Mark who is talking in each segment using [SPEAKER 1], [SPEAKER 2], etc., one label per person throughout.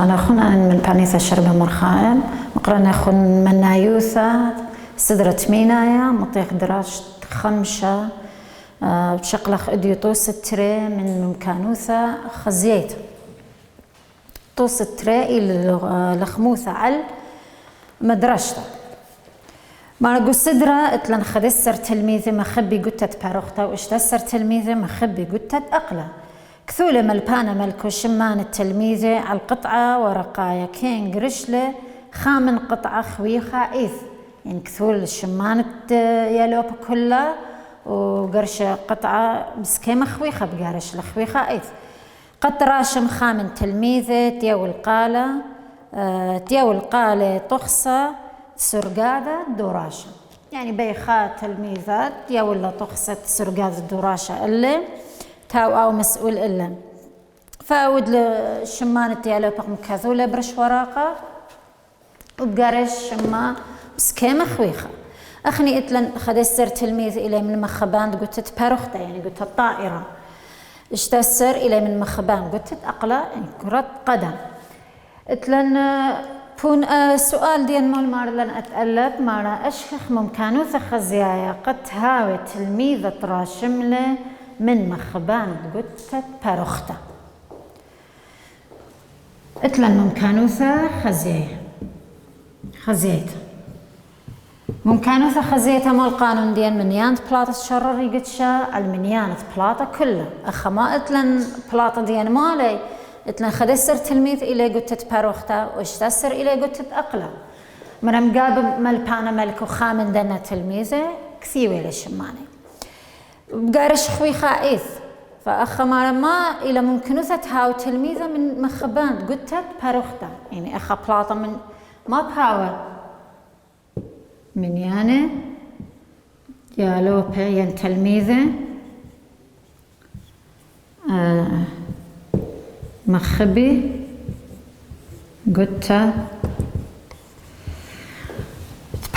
[SPEAKER 1] شمانا خنا من بانيثا شربة مرخائل مقرنا خن منايوثا سدرة مينايا مطيق دراش خمشة بشقلخ اديوتوس التري من ممكانوثا خزيت توس التري لخموثة على مدرشتا ما نقول سدرة اتلن خدسر تلميذي مخبي قتت باروختا واشتسر تلميذي مخبي قتت أقلة كثولة ملبانا ملكو شمان التلميذي على القطعة ورقايا كين قرشلة خامن قطعة خويخة إيث يعني كثول الشمان يالوب كلها وقرش قطعة بس كيما خويخة بقارش لخويخة إيث قد راشم خامن تلميذي تيو القالة تخصى سرقادة دوراشة يعني بيخا تلميذات تيو ولا تخصى سرقادة دوراشة اللي تاو أو مسؤول إلا فأود للشمان تيالو بقم كذولة برش وراقة وبقارش شما بس كيما خويخة أخني إتلن خدسر تلميذ إلي من مخبان قلت باروختا يعني قلت الطائرة اشتسر إلي من مخبان قلت أقلة يعني كرة قدم إتلن بون سؤال ديال مول مارلن أتألب مارا أشخخ ممكانو ثخزيايا قد هاوي تلميذة راشملة من مخبان قلت باروختا إتلن ممكانوثا خزيت ممكانوثا خزيتا مال قانون ديال منيانت بلاطة الشرر يقتشا المنيانت بلاطة كلها أخما إتلن بلاطة ديال مالي إتلن خدسر تلميذ إلي قلت باروختا واشتسر إلي قلت أقلة مرم قاب ملبانا ملكو خامن دنا تلميذة كثيوي للشماني بقارش خوي خائث فأخما ما إلى ممكنوثة هاو تلميذة من مخبان قلت باروختا يعني أخا بلاطة من ما بهاوة من يعني يالو بين تلميذة مخبي قلت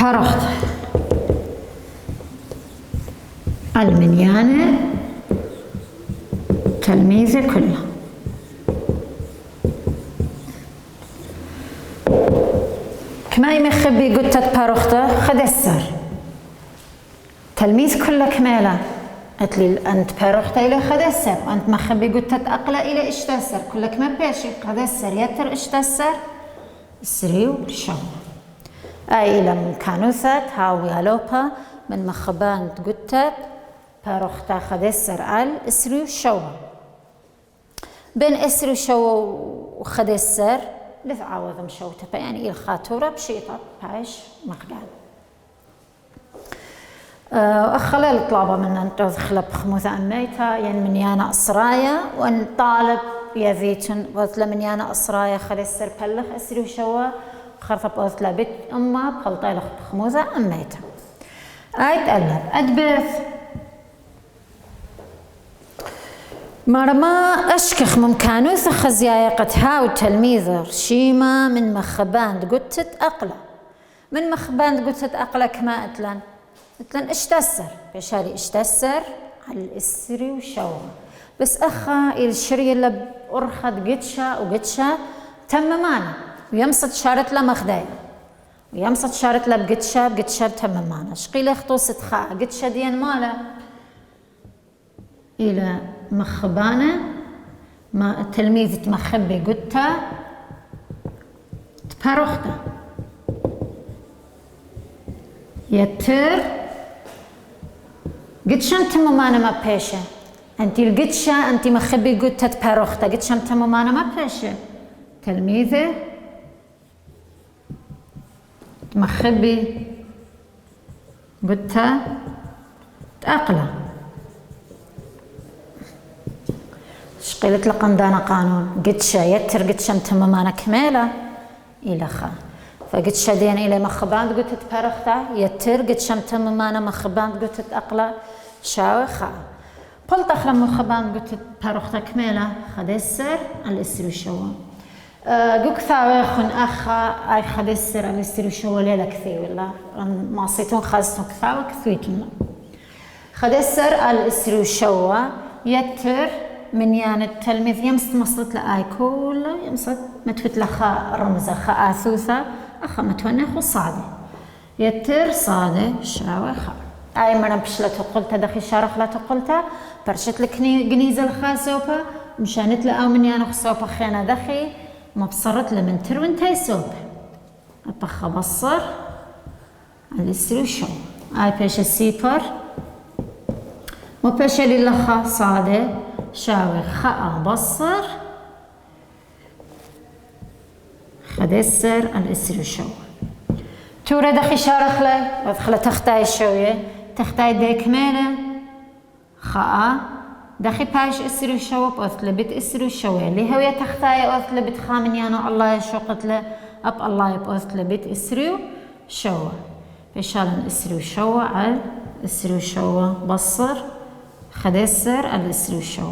[SPEAKER 1] باروختا المنيانة تلميذة كلها كما يمخبي قلت باروختا خدسر تلميذ كله كماله قلت لي أنت باروختا إلى خدسر وأنت مخبي قلت أقلة إلى اشتسر كلك ما بيشي خدسر يتر اشتسر سريو شو أي إلى مكانوثات هاو يالوبا من مخبان قلت باروختا خدسر على اسريو شو بين اسريو شو وخدسر لثعاوض مشوتة يعني الخاتورة بشيطة بايش مقدال أخلال طلابة من أن تخلب خموثة أميتا يعني من يانا أسرايا وأن طالب يذيتن وثلا من يانا أسرايا خدسر بلخ اسريو شو خرطب وثلا بيت أما بخلطيلخ بخموثة أميتا آيت ألب أدبث مرما أشكخ ممكانوث خزيايا قد هاو تلميذة رشيمة من مخبان قلت أقلة من مخبان قلت أقلة كما أتلن اشتسر بشاري اشتسر على الإسري وشوه بس أخا الشري اللي بأرخد قدشة تممانا ويمصد شارت له مخدايا ويمصد شارت له بقدشة تممانا شقيلة خطوصة خاء قدشة ديان مالا إلى مخبانة ما التلميذ مخبي قلتا باروختا يتر قدشان تممانا ما بيشة أنتي القدشة أنتي مخبي قلتا باروختا قدشان تممانا ما بيشة تلميذة مخبي قلتا تأقلة شقيلت لقندانا قانون قدشة يتر قدشة تممانا كميلة إلى خا فقدشة دين إلى مخبان قلت باروختا يتر قدشة تممانا مخبان قلت أقلة شاوي خا قلت أخلا مخبان قلت باروختا كميلة خدسر الإسرو شوا قوك ثاوي خن أخا أي خدسر الإسرو شوا ليلة كثير والله ما صيتون خاصتون كثاوي كثويتون خدسر الإسرو شوا يتر منيان التلميذ يمست مصلت لآي كله يمست متفت لخا رمزة خا آثوثة أخا متونخ وصادة يتر صادة شاوي خا آي مرم بشلا تقلتا دخي شارخ لا تقلتا برشت لك جنيز الخاسوبة مشانت لآو منيان خسوبة خينا دخي مبصرت لمنتر وانتي سوبة أبخا بصر على السرو شو آي بيش السيبر وبيش اللي لخا صادة شاوي خاء بصر خدسر الاسر شو تورا دخي شارخ لي ودخل تختاي شوية تختاي ديك ميلة خاء دخي باش اسر شو بأثل بيت اسر شو اللي هو تختاي أثل بيت خامن يانو الله يشوقت له أب الله يبأثل بيت اسر شو بيشالن اسر شو على اسر شو بصر خدسر الاسر شو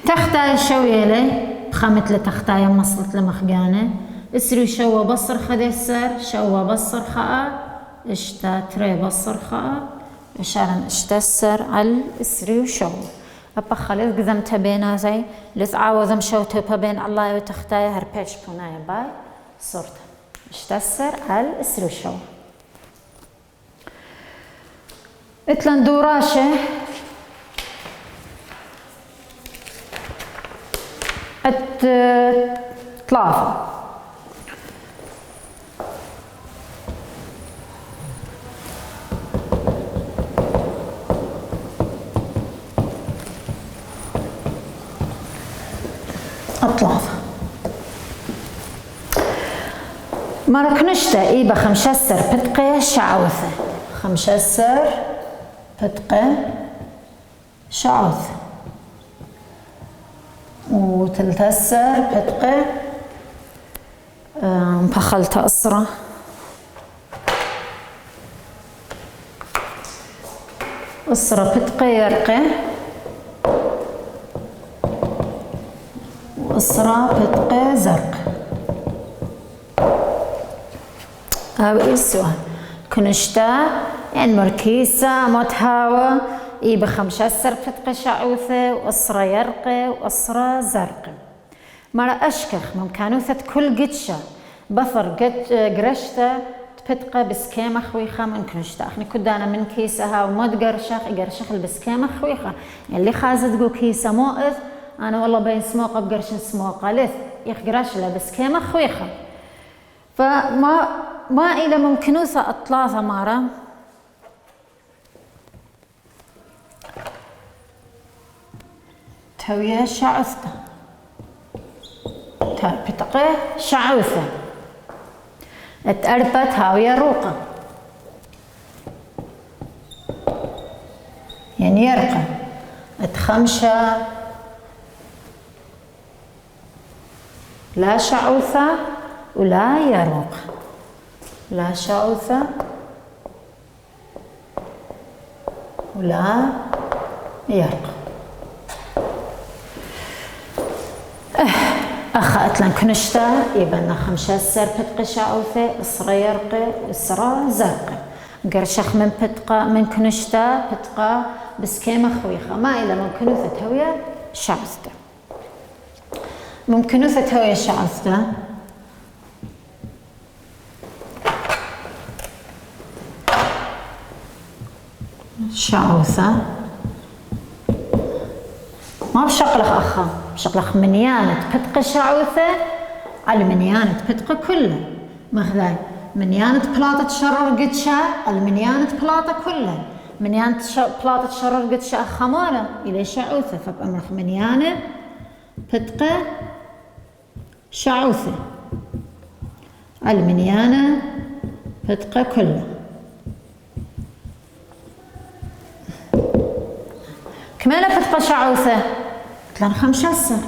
[SPEAKER 1] تختاي شوية لي خامت لتختاي مصلت لمخجانة اسري شو بصر خدسر شو بصر خاء اشتا تري بصر خاء اشارن اشتسر على اسري شو أبا خليل قدم تبينا زي لثعاوذم شو تبا بين الله وتختاي هربيش بناي باي صورت اشتسر على اسري شو اتلن دوراشة ثلاثة مركنشتا إيبا خمشسر بتقي شعوثة خمشسر بتقي شعوثة وتلتسر بتقي مبخلت أسرة أسرة بتقي يرقي وأسرة بتقي زرق هاوي السؤال كنشتا يعني مركيسة متهاوى إي بخمشسر بتقي شعوثة وأسرة يرقي وأسرة زرقي مرة أشكخ ممكانوثة كل قدشة بثر قرشتة بتقي بسكيمة خويخة من كنشتا أخني كدانا من كيسها ومود قرشخ البسكيمة خويخة اللي خازت قو كيسة موقف أنا والله بين سموقة بقرشن سموقة لث يخقرش له بسكيمة خويخة فما إلى ممكنوثة أطلاثة مرة تويا شعوثة بتقي شعوثة اتأربت هاوية روقة يعني يرقى اتخمشة لا شعوثة ولا يروق لا شعوثة ولا يرقى أخا أتلن كنشتا يبنى خمشسر بتقي شعوثة إسرى يرقي إسرى زرقي قرشخ من بتقى من كنشتا بتقى بسكيمة خويخة ما إلا ممكنوثة هوية شعوثة ممكنوثة هوية شعوثة شعوثة ما بشقلخ أخا بشقلخ منيانة بتقى شعوثة على منيانة بتقى كله مخذاي منيانة بلاطة شرر قدشة المنيانة بلاطة كله منيانة بلاطة شرر قدشة أخمارة إلى شعوثة فبأمرخ منيانة بتقى شعوثة المنيانة بتقى كله كمالة بتقى شعوثة تلان خمشسر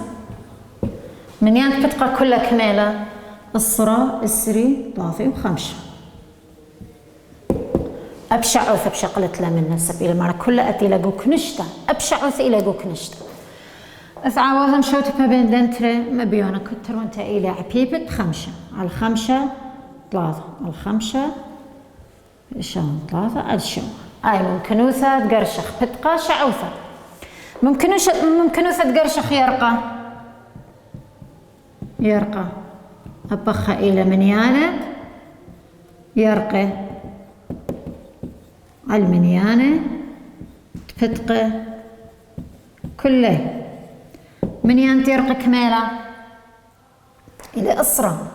[SPEAKER 1] منيانة بتقى كلها كمالة الصرا السري طافي وخمشة أبشعوثة بشقلت لا من نسب إلى المرة كلها أتي لقو كنشتا أبشعوثة إلى قو كنشتا أثعاوثم شوتك ما بين دنتري ما بيونا كتر وانت إلى عبيبت خمشة على الخمشة ثلاثة الخمشة شون ثلاثة الشو هاي ممكنوثة قرشخ بتقى شعوثة. ممكنوثة قرشخ يرقى أبخ إلى منيانة يرقى المنيانة تفتقى كله منيان تيرقى كميلة إلى أسرة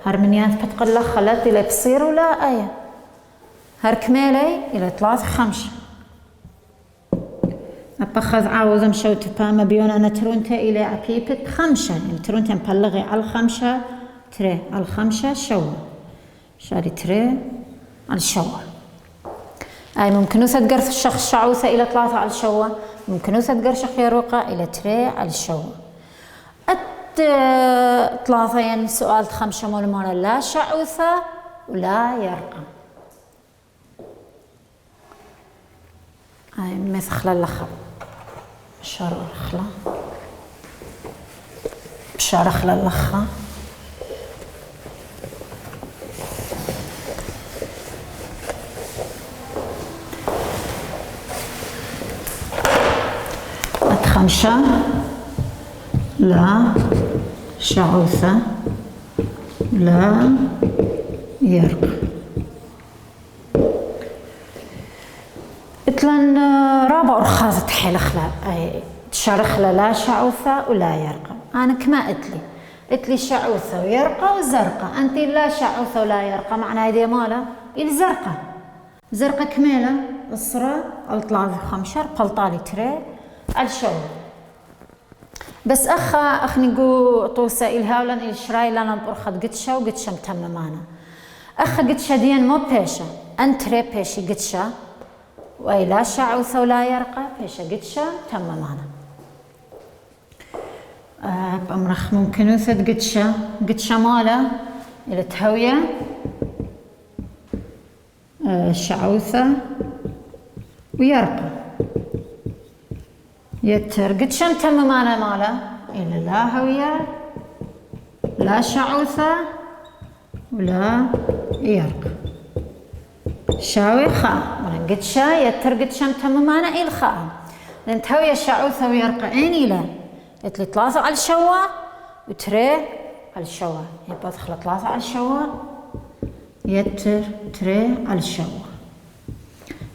[SPEAKER 1] هر منيان تفتقى الله خلت إلى بصير ولا آية هر كميلة إلى 3 5 أبخذ عاوز مشوت فاما بيون أنا ترونته إلى عكيبة 5 يعني ترونته مبلغي على 5 تري على 5 شوى شاري تري على شوى أي ممكنوثة قرث الشخص شعوثة إلى 3 على شوى ممكنوثة قرشخ يروقة إلى تري على شوى 3 يعني سؤال 5 مرة لا شعوثة ولا يرقى أي مثل اللخم بشارخ للخة خمسة لا شعوثة لا يرقى إتلن رابع أرخاذ تحيلخلا تشارخلا لا شعوثة ولا يرقى أنا كما إتلي شعوثة ويرقى وزرقة أنت لا شعوثة ولا يرقى معنى هذه ماله الزرقة زرقة كميلة الصرا الطلاف 5 قلطالي تري الشو بس أخ نقول توسا إلها ولن الشراي لنا برخد قدشة وقدشة متممانا أخ قدشة ديان مو بيشة أنتري بيشي قدشة وأي لا شعوثة ولا يرقى بيشة قدشة تممانا بأمرخ ممكنوثة قدشة مالا إلى تهوية شعوثة ويرقى يتر قدشة متممانا مالا إلى لا هوية لا شعوثة ولا يرقى شاوي خاء من قدشة يتر قدشة متممانا إلى خاء لأن تهوية شعوثة ويرقى أين إلى يتلي 3 على الشوا وتري على الشوا يبقى تخلى 3 على الشوا يتر تري على الشوا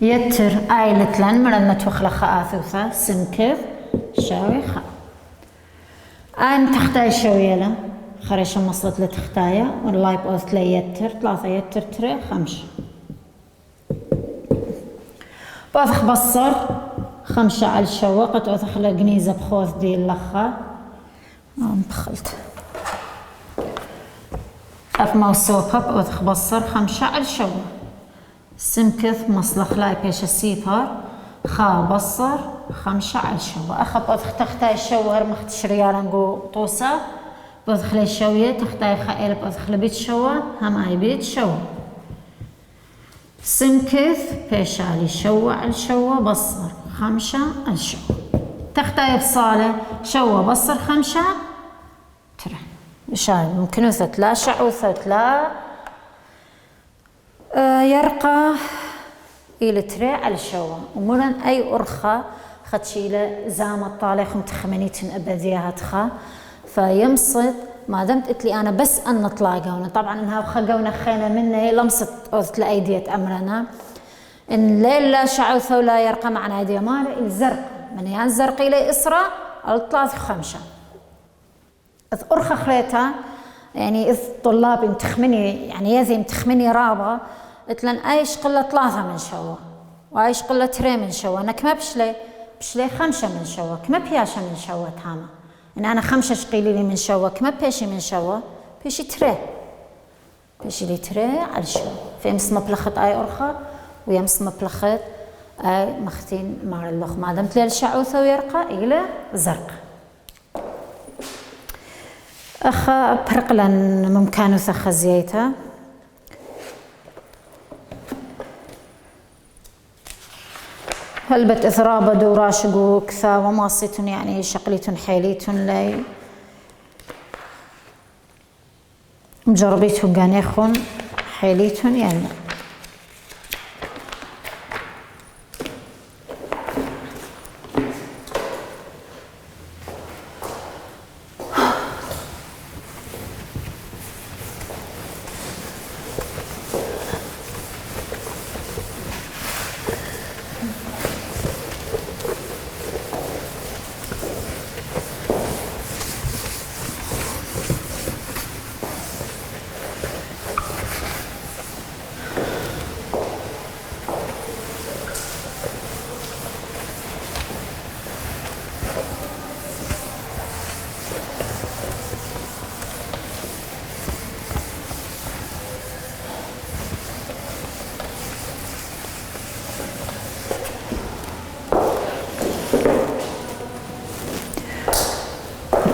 [SPEAKER 1] يتر آيلة لن مرنا توخلى خاثوثة سمكث شاوي خاء آن تختاي شوية خريشة مصلت لتختايا والله يبقى لي يتر 3 يتر تري 5 باثخ بصر 5 على الشوا قد أثخلى قنيزة بخوث دي اللخة دخلت أف موسوقة بأثخ بصر 5 على الشوا سمكث مصلخ لاي بيش السيبر خا بصر 5 على الشوا أخا بأثخ تختاي الشوا هرمخت شريالا نقو طوسة بأثخ لي الشوية تختاي خائل بأثخ لبيت شوا هم أي بيت شوا سمكث بيش علي شوا على الشوا بصر 5 على الشوا تختاي بصالة شوا بصر 5 ترى شاي ممكنوثة لا شعوثة لا يرقى إلى تري على الشوا ومرن أي أرخى خدشيلة زامة طالخ متخمنيتن أبذيها تخا فيمصد ما دمت قلت لي أنا بس أن نطلاقونا طبعا إنها خقونا خينا مني لمصت أوث لأيدية أمرنا إن لا شعوثة ولا يرقى معنا هذه مال الزرق من يعني الزرق إلى إسرة الطلاث 5 إذ أرخى خليتها يعني إذ طلاب متخمني يعني يزي متخمني رابعة قلت لن أيش قلة 3 من شوا وأيش قلة 3 من شوا أنا كما بشلي 5 من شوا كما بياشا من شوا تاما إن أنا 5 شقيلي لي من شوا كما بيشي من شوا بيشي 3 بيشي لي 3 على الشوا في مس مبلخت أي أرخى ويمس مبلخت أي مختين مع اللخ ما دمت لي الشعوثة ويرقى إلى زرق أخا برقلا ممكانو ثخ زيتا هلبت إثرابة دوراشقو كثا وماصيتون يعني شقليتون حيليتون لي مجربيتو قانيخون حيليتون يعني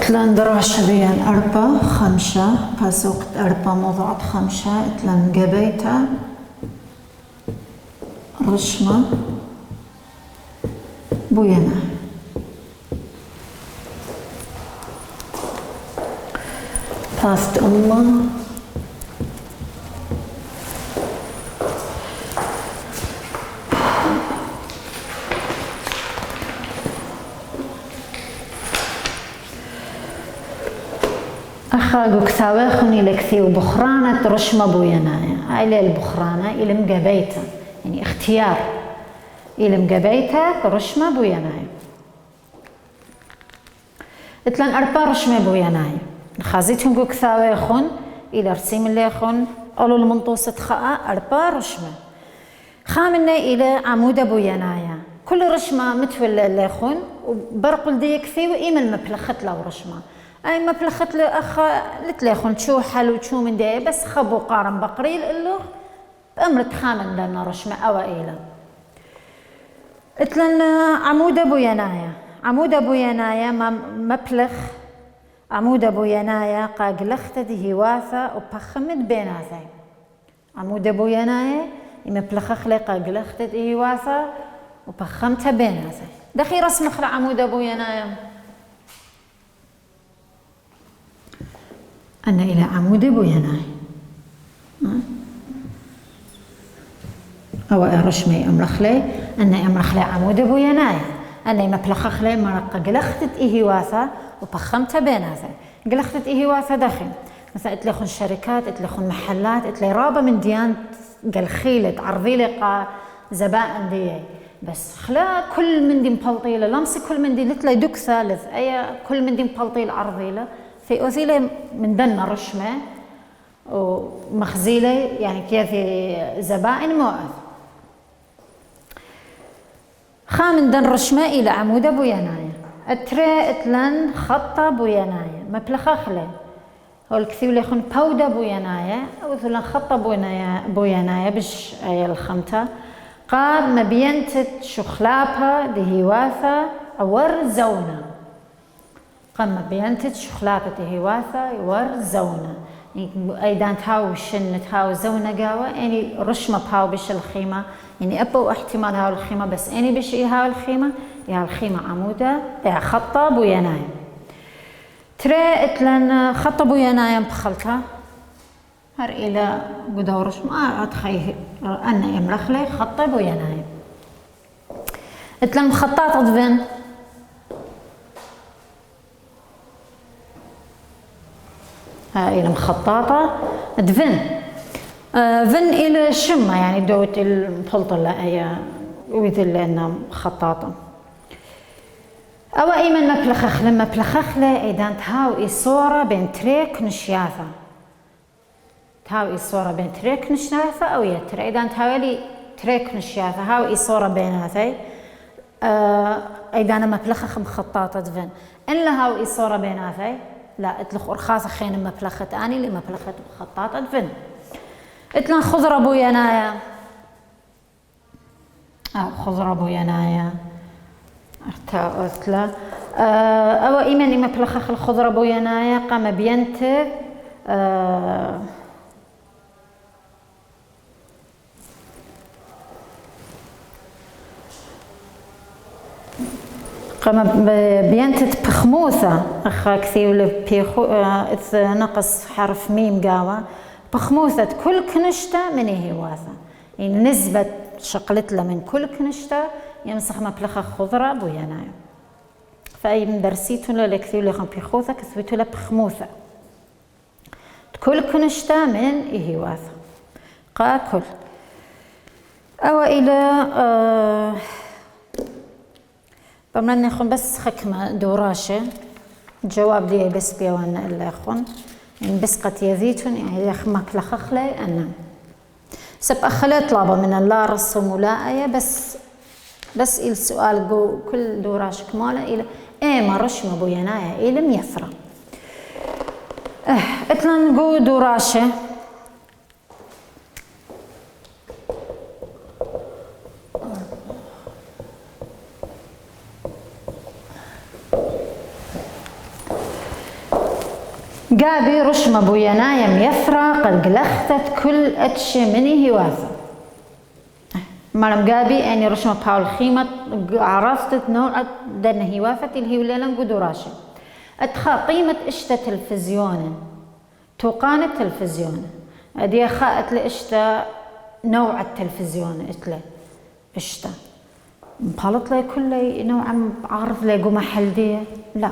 [SPEAKER 1] اتلان دراش بيان أربا خمسة باسوق أربا موضوعات خمسة اتلان قبيتا رشمة بوينا باست أمه أخاقو كتاوي خوني لكثيو بخرانة رشمة بوينايا هاي البخرانة إلى مقبيتا يعني اختيار إلى مقبيتا رشمة بوينايا اتلان أربا رشمة بوينايا خازيتهم قو كتاوي خون إلى رسيم اللي خون أولو المنطوسة خاء أربا رشمة خامنة إلى عمودة بوينايا كل رشمة متولى اللي خون وبرقل دي كثيو إيمن مبلخت له رشمة أي مبلخت له أخا لتلاخون شو حلو شو من دي بس خبو قارن بقريل إلو بأمر تخامن لنا رشمة أوائلة اتلن عمودة بوينايا عمودة بوينايا مبلخ عمودة بوينايا قاقلخت دي هواثة وبخمد بيناثي عمودة بوينايا مبلخخ لي قاقلخت دي هواثة وبخمتها بيناثي دخي رسم خلا عمودة بوينايا أنا إلى عمود بويناي أو رشمي أمرخلي أنا أمرخلي عمود بويناي أنا مبلخخلي مرق قلختت إيه واثا وبخمتها بيناتها قلختت إيه واثا داخل مثلا اتلخون شركات اتلخون محلات اتلي رابة من ديان قلخيلة عرضيلة قا زبائن دي بس خلا كل من دي مبلطيلة لمسي كل من دي لتلي دوك ثالث أي كل من دي مبلطيلة عرضيلة في أثيلة من دن رشمة ومخزيلة يعني كيف زبائن موقف خامن دن رشمة إلى عمودة بوينايا اتري اتلن خطة بوينايا مبلخخلة هو الكثير اللي يخون بودة بوينايا أو ثلن خطة بوينايا بش أي الخمتة قاد مبينتت شخلابها دهيواثة أور زونة قام بينتج شخلابة هواثة يور زونة أيضا تهاو شن تهاو زونة قاوة يعني رشمة بهاو بش الخيمة يعني أبو احتمال هاو الخيمة بس أني بش هاو الخيمة يا الخيمة عمودة يا خطة بوينايم ترى اتلن خطة بوينايم بخلتها هر إلى قدو رشمة أتخيه أنا يمرخلي خطة بوينايم اتلن مخطات أضفن إلى مخططة دفن فن إلى شمة يعني دوت البلطلة أي ويذل لأنها مخططة أو أيمن مبلخخ لما بلخخلة إذا تهاو إصورة بين تريك نشياثة تهاو إصورة بين تريك نشياثة أو يترى إذا تهاولي تريك نشياثة هاو إصورة بيناتي إذا أنا مبلخخ مخططة دفن إن لهاو إصورة بيناتي لا اتلخ أرخاص خين مبلخت أني اللي مبلخت مخططة دفن اتلن خضرة بوينايا خضرة بوينايا أرتا أتلا أو إيماني مبلخخ الخضرة بوينايا قام بينتج قام بينتت بخموثة أخا كثير لبيخو نقص حرف ميم قاوة بخموثة كل كنشتة من هواثة يعني نسبة شقلت له من كل كنشتة يمسخ مبلخ خضرة بوينايا فأي من درسيتون لكثير لخم بيخوثة كثبتوا له بخموثة كل كنشتة من هواثة قا كل أو إلى بمرن نخون بس خكمة دوراشة جواب دي بس بيوان اللي يخون يعني بس قد يذيتون يعني يخمك لخخلي أنا سب أخلي طلابة من الله رسم ولا بس السؤال جو كل دوراش كمالة إلى ما رشمة بوينايا إلى ميثرة اتلن جو دوراشة قابي رشمة بوينايا ميثرة قد قلختت كل أتش مني هواثة. مالم قابي يعني رشمة باول خيمة عرفتت نوع دن هواثة اللي هي وليلن قدوراشي أتخا قيمة إشتا تلفزيون توقان التلفزيون أدي خاءت لإشتا نوع التلفزيون إتله إشتا مبالط لي كل نوع عارف لي قو محل دي لا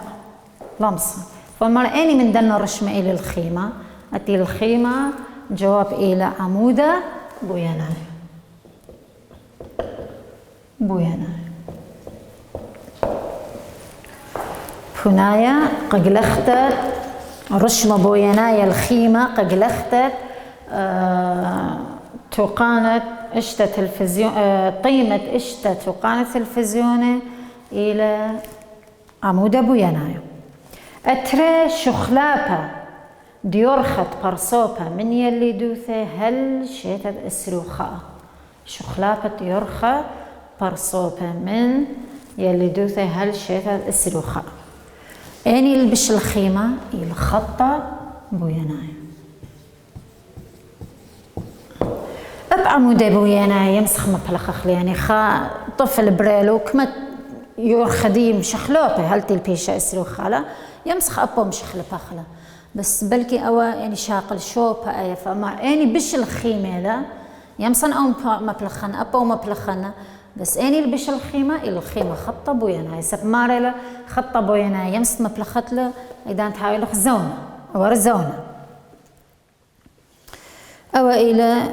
[SPEAKER 1] لمصة فمر أني من دنا رشمة إلى الخيمة أتي الخيمة جواب إلى عمودة بويناي هنايا قجلختت رشمة بويناي الخيمة قجلختت توقانت إشتا تلفزيون قيمة إشتا توقانت تلفزيون إلى عمودة بويناي أترى شخلابة ديورخت برصوبة من يلي دوثة هل شيتت السروخة شخلابة ديورخة برصوبة من يلي دوثة هل شيتت السروخة أني البش الخيمة الخطة بويناي عمودة بويناي يمسخ مبلخخ يعني خا طفل بريلو كما يورخديم شخلوبة هل تلبيشة السروخة لا يمسخ أبو مشخلة بخلة بس بلكي أوا يعني شاقل شوبة أي فما يعني بش الخيمة لا يمصن أو مبلخن أبو مبلخن بس يعني البش الخيمة خطة بويناي سب مارلا خطة بويناي يمس مبلخت له إذا تحاول لخ زونة ور زونة أو إلى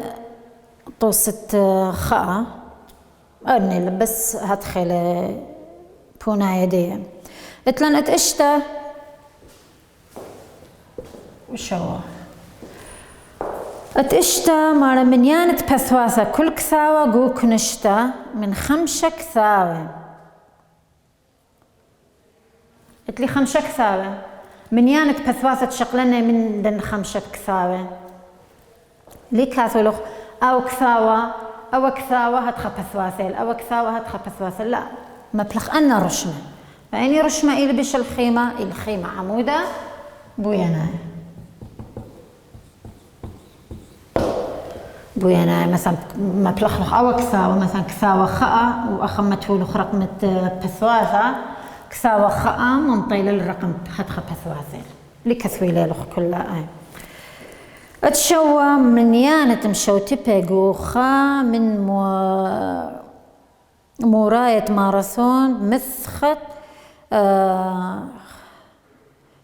[SPEAKER 1] طوست خاء أرني بس هدخل بونا يديه اتلن اتشتا وشو اتشتا مارا من يانت بثواثة كل كثاوة قو كنشتا من 5 كثاوة اتلي 5 كثاوة من يانت بثواثة شقلنا من دن 5 كثاوة لي كاثولوخ أو كثاوة هتخا بثواثل أو كثاوة هتخا بثواثل لا مبلغ أنا رشمة فأني رشمة إلى بش الخيمة عمودة بويناي مثلا مبلغ أو كثاوة مثلا كثاوة خاء وأخمته له رقمة بثواثة كثاوة خاء منطيل الرقم هتخا بثواثل لكثويلة لخ كلها اتشوى من يانت مشو تبقو خا من موراية ماراثون مثخت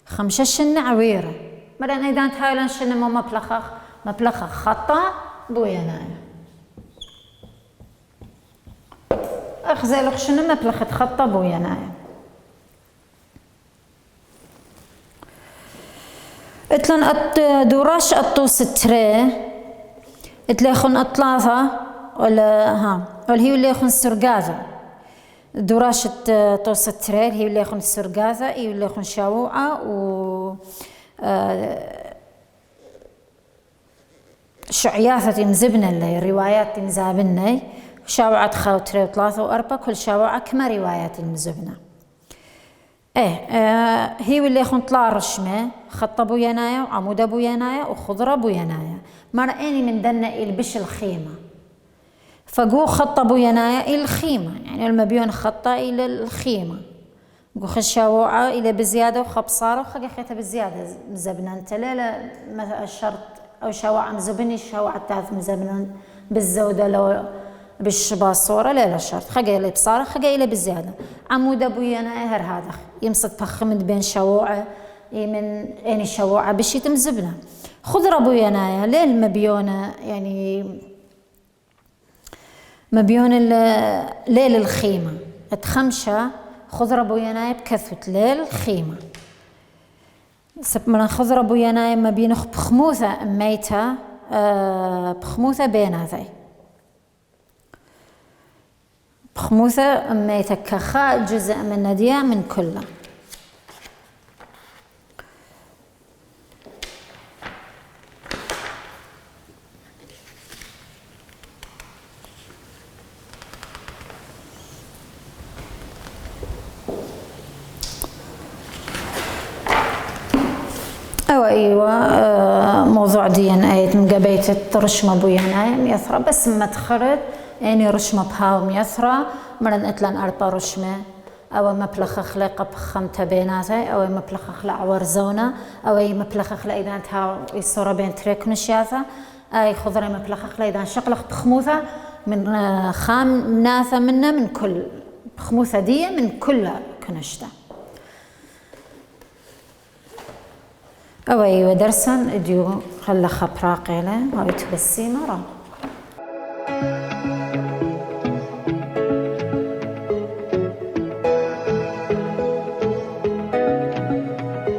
[SPEAKER 1] 5 شن عويرة مرة إذا تهايلان شن مو مبلخ خطة بويناي أخزالك شن مبلخت خطة بويناي اتلن دوراش الطوس التري اتلاخن اطلاثة ولا هي اللي يخن سرقازة دوراش طوس التري هي اللي يخن سرقازة هي اللي يخن شاوعة و شعياثة مزبنة اللي روايات مزابنة شاوعة خاو تري 3 و4 كل شاوعة كما روايات مزبنة هي واللي يخون طلع رشمة خطة بوينايا وعمودة بوينايا وخضرة بوينايا مرأني من دنا البش الخيمة فقو خطة بوينايا إلى الخيمة يعني المبيون خطة إلى الخيمة قو خشاوعة إلى بزيادة وخبصارة وخقيخيتها بزيادة مزبنة انت لا الشرط أو شاوعة مزبني شاوعة تاث مزبنة بالزودة لو بالشباصورة لا شرط خقي لي بصارة خقي لي بزيادة عمودة بوينايا هر هذا يمسط بخمد بين شاوعة من يعني شواعة بشي تمزبنة خضرة بوينايا ليه المبيونة يعني مبيون ليل الخيمة اتخمشة خضرة بوينايا بكثوة ليل الخيمة سب من خضرة بوينايا ما بينخ بخموثة ميتة بخموثة بيناتي بخموثة ميتة كخاء جزء من ندية من كله موضوع دي ان اي من قبيت رشمة بويا ميثرة بس ما تخرج يعني رشمة بهاو ميثرة مرن اتلان اربا رشمة او مبلغ خلق بخمتة بيناتي او مبلغ خلق ورزونة او مبلغ خلق اذا تها الصورة بين تريك نشياثة اي خضرة مبلغ خلق اذا شقلق بخموثة من خام ناثة منا من كل بخموثة دي من كل كنشته أوي ودرسن اديو خلا خبراقيله هاي تبسي مرة